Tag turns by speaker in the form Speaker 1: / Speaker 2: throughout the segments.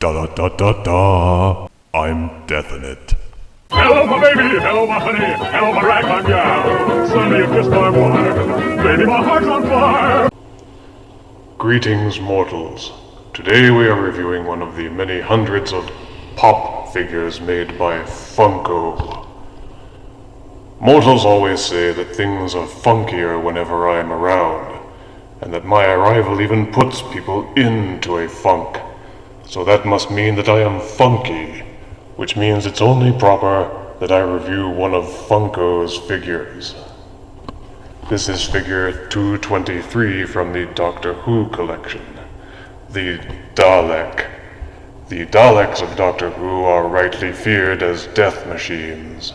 Speaker 1: Da da da da da. I'm definite.
Speaker 2: Hello, my baby. Hello, my honey. Hello, my ragtime gal. Suddenly you kissed my wife. Baby, my heart's on fire.
Speaker 1: Greetings, mortals. Today we are reviewing one of the many hundreds of pop figures made by Funko. Mortals always say that things are funkier whenever I am around, and that my arrival even puts people into a funk. So that must mean that I am funky, which means it's only proper that I review one of Funko's figures. This is figure 223 from the Doctor Who collection, the Dalek. The Daleks of Doctor Who are rightly feared as death machines,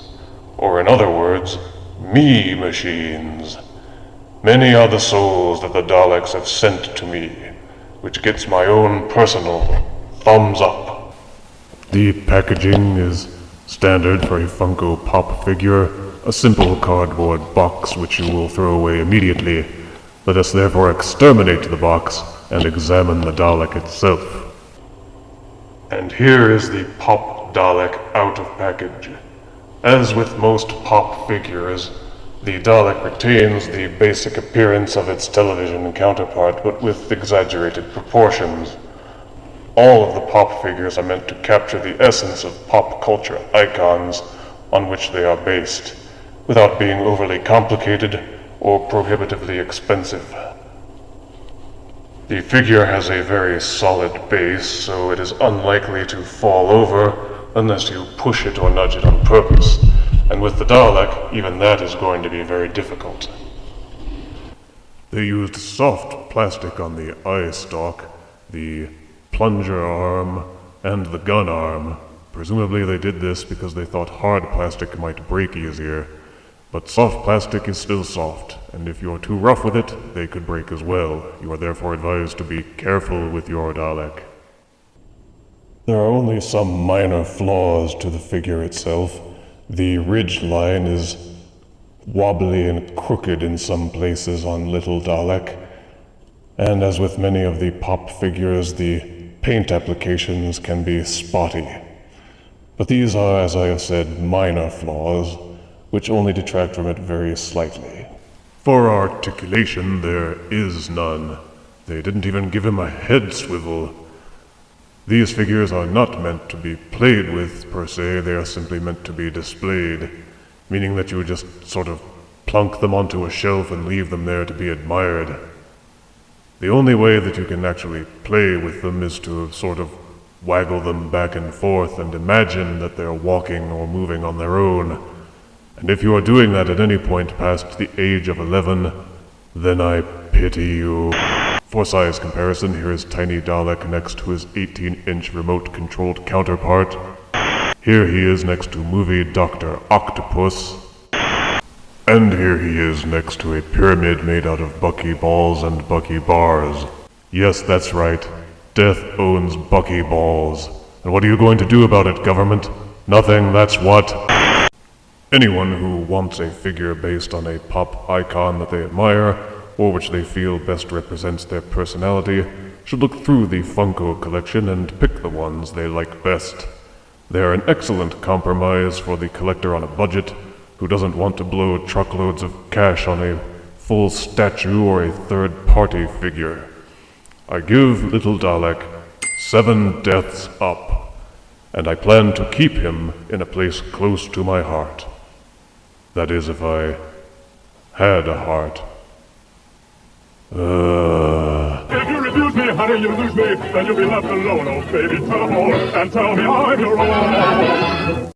Speaker 1: or in other words, me machines. Many are the souls that the Daleks have sent to me, which gets my own personal thumbs up. The packaging is standard for a Funko Pop figure, a simple cardboard box which you will throw away immediately. Let us therefore exterminate the box and examine the Dalek itself. And here is the Pop Dalek out of package. As with most Pop figures, the Dalek retains the basic appearance of its television counterpart, but with exaggerated proportions. All of the Pop figures are meant to capture the essence of pop culture icons on which they are based, without being overly complicated or prohibitively expensive. The figure has a very solid base, so it is unlikely to fall over unless you push it or nudge it on purpose. And with the Dalek, even that is going to be very difficult. They used soft plastic on the eye stalk, the plunger arm, and the gun arm. Presumably they did this because they thought hard plastic might break easier. But soft plastic is still soft, and if you're too rough with it, they could break as well. You are therefore advised to be careful with your Dalek. There are only some minor flaws to the figure itself. The ridge line is wobbly and crooked in some places on Little Dalek, and as with many of the Pop figures, the paint applications can be spotty. But these are, as I have said, minor flaws, which only detract from it very slightly. For articulation, there is none. They didn't even give him a head swivel. These figures are not meant to be played with, per se. They are simply meant to be displayed, meaning that you would just sort of plunk them onto a shelf and leave them there to be admired. The only way that you can actually play with them is to sort of waggle them back and forth and imagine that they're walking or moving on their own. And if you are doing that at any point past the age of 11, then I pity you. For size comparison, here is Tiny Dalek next to his 18-inch remote-controlled counterpart. Here he is next to movie Dr. Octopus. And here he is next to a pyramid made out of buckyballs and buckybars. Yes, that's right. Death owns buckyballs. And what are you going to do about it, government? Nothing, that's what. Anyone who wants a figure based on a pop icon that they admire, or which they feel best represents their personality, should look through the Funko collection and pick the ones they like best. They are an excellent compromise for the collector on a budget who doesn't want to blow truckloads of cash on a full statue or a third-party figure. I give Little Dalek 7 deaths up, and I plan to keep him in a place close to my heart. That is, if I had a heart.
Speaker 2: If you refuse me, honey, you lose me. Then you'll be left alone, oh baby. Tell them all, and tell me I'm your own.